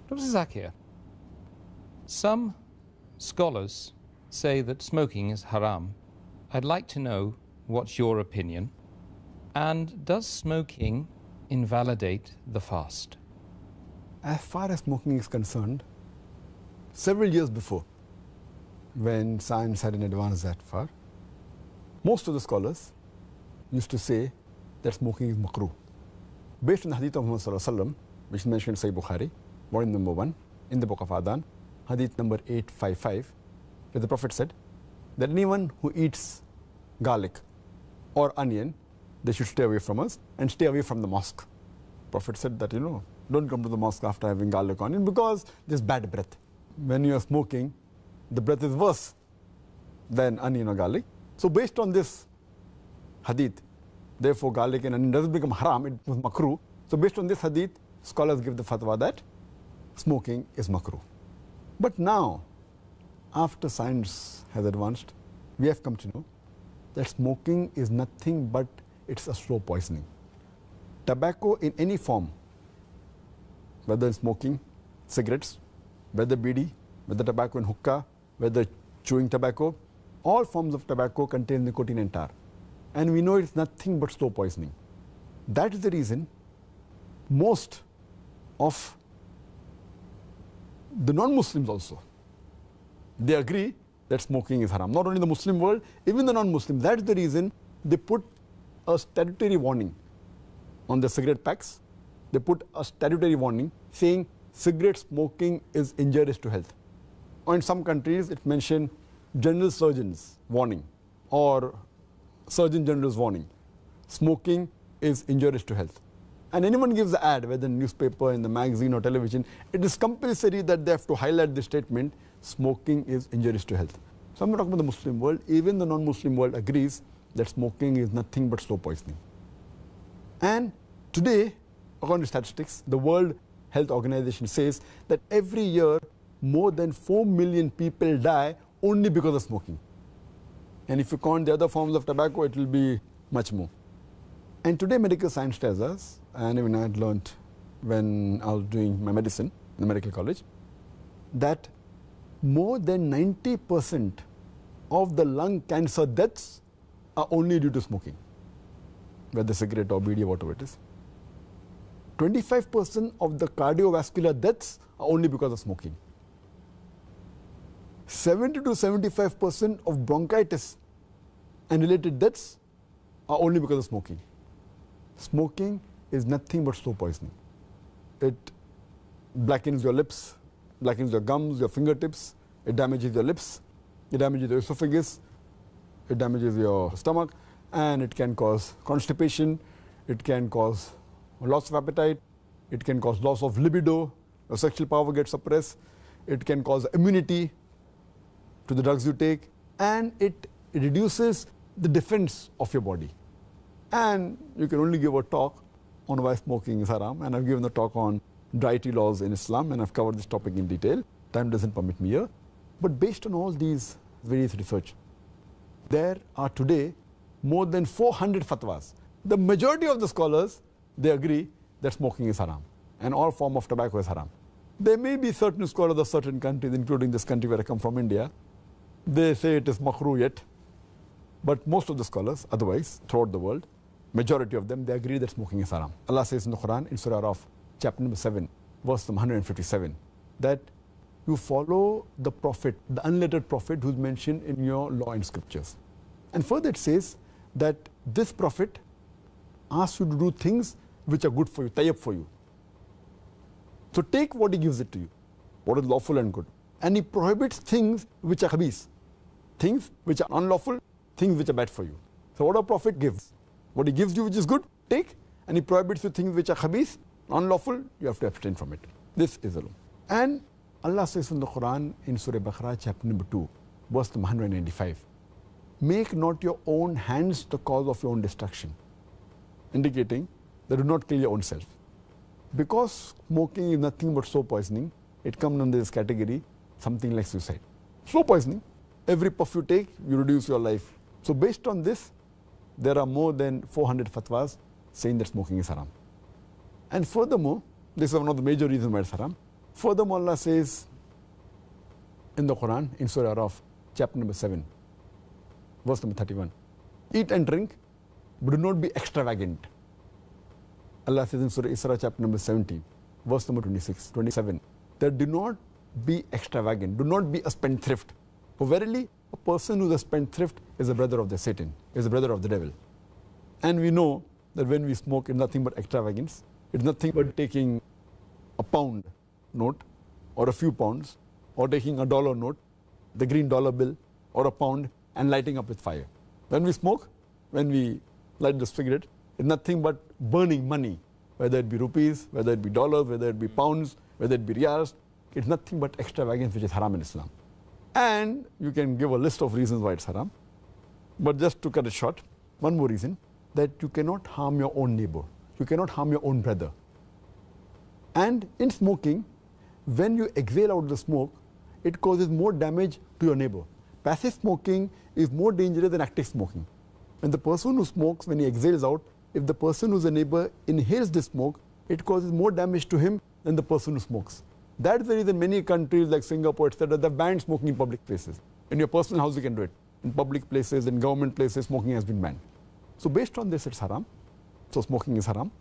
Dr. Zakir, some scholars say that smoking is haram. I'd like to know what's your opinion. And does smoking invalidate the fast? As far as smoking is concerned, several years before, when science hadn't advanced that far, most of the scholars used to say that smoking is makruh. Based on the hadith of Muhammad sallallahu alaihi wasallam, which is mentioned in Sahih Bukhari, volume number 1, in the book of Adhan, hadith number 855, where the Prophet said that anyone who eats garlic or onion, they should stay away from us and stay away from the mosque. Prophet said that, don't come to the mosque after having garlic or onion because there's bad breath. When you are smoking, the breath is worse than onion or garlic. So based on this hadith, therefore garlic and onion doesn't become haram, it was makruh. So based on this hadith, scholars give the fatwa that smoking is makruh. But now, after science has advanced, we have come to know that smoking is nothing but it's a slow poisoning. Tobacco in any form, whether in smoking, cigarettes, whether bidi, whether tobacco in hookah, whether chewing tobacco, all forms of tobacco contain nicotine and tar. And we know it's nothing but slow poisoning. That is the reason most of the non-Muslims also, they agree that smoking is haram. Not only the Muslim world, even the non-Muslims. That's the reason they put a statutory warning on the cigarette packs. They put a statutory warning saying cigarette smoking is injurious to health. Or in some countries, it mentioned general surgeon's warning or surgeon general's warning. Smoking is injurious to health. And anyone gives the ad, whether in newspaper, in the magazine or television, it is compulsory that they have to highlight the statement, smoking is injurious to health. So I'm not talking about the Muslim world, even the non-Muslim world agrees that smoking is nothing but slow poisoning. And today, according to statistics, the World Health Organization says that every year more than 4 million people die only because of smoking. And if you count the other forms of tobacco, it will be much more. And today medical science tells us, and even I had learned when I was doing my medicine in the medical college, that more than 90% of the lung cancer deaths are only due to smoking, whether cigarette or bidi or whatever it is. 25% of the cardiovascular deaths are only because of smoking. 70 to 75% of bronchitis and related deaths are only because of smoking. Smoking is nothing but slow poisoning. It blackens your lips, blackens your gums, your fingertips, it damages your lips, it damages your esophagus, it damages your stomach, and it can cause constipation, it can cause loss of appetite, it can cause loss of libido, your sexual power gets suppressed, it can cause immunity to the drugs you take, and it reduces the defense of your body. And you can only give a talk on why smoking is haram, and I've given a talk on dietary laws in Islam, and I've covered this topic in detail. Time doesn't permit me here. But based on all these various research, there are today more than 400 fatwas. The majority of the scholars, they agree that smoking is haram, and all form of tobacco is haram. There may be certain scholars of certain countries, including this country where I come from, India, they say it is makruh yet. But most of the scholars, otherwise, throughout the world, majority of them, they agree that smoking is haram. Allah says in the Quran, in Surah Araf, chapter number 7, verse number 157, that you follow the prophet, the unlettered prophet who's mentioned in your law and scriptures. And further it says that this prophet asks you to do things which are good for you, tayyib for you. So take what he gives it to you, what is lawful and good. And he prohibits things which are khabis, things which are unlawful, things which are bad for you. So what a prophet gives, what he gives you which is good, take, and he prohibits you things which are khabis, unlawful, you have to abstain from it. This is the law. And Allah says in the Quran in Surah Baqarah chapter number 2, verse number 195, make not your own hands the cause of your own destruction, indicating that do not kill your own self. Because smoking is nothing but slow poisoning, it comes under this category, something like suicide. Slow poisoning, every puff you take, you reduce your life. So based on this, there are more than 400 fatwas saying that smoking is haram. And furthermore, this is one of the major reasons why it's haram. Furthermore, Allah says in the Quran, in Surah Araf, chapter number 7, verse number 31, eat and drink, but do not be extravagant. Allah says in Surah Isra, chapter number 17, verse number 27, that do not be extravagant, do not be a spendthrift. For verily, a person who is a spendthrift is a brother of the Satan, is a brother of the devil. And we know that when we smoke, it's nothing but extravagance. It's nothing but taking a pound note or a few pounds, or taking a dollar note, the green dollar bill, or a pound, and lighting up with fire. When we smoke, when we light the cigarette, it's nothing but burning money, whether it be rupees, whether it be dollars, whether it be pounds, whether it be riyals. It's nothing but extravagance, which is haram in Islam. And you can give a list of reasons why it's haram. But just to cut it short, one more reason, that you cannot harm your own neighbor. You cannot harm your own brother. And in smoking, when you exhale out the smoke, it causes more damage to your neighbor. Passive smoking is more dangerous than active smoking. When the person who smokes, when he exhales out, if the person who's a neighbor inhales the smoke, it causes more damage to him than the person who smokes. That's the reason many countries like Singapore, etc., they've banned smoking in public places. In your personal house, you can do it. In public places, in government places, smoking has been banned. So based on this, it's haram. So smoking is haram.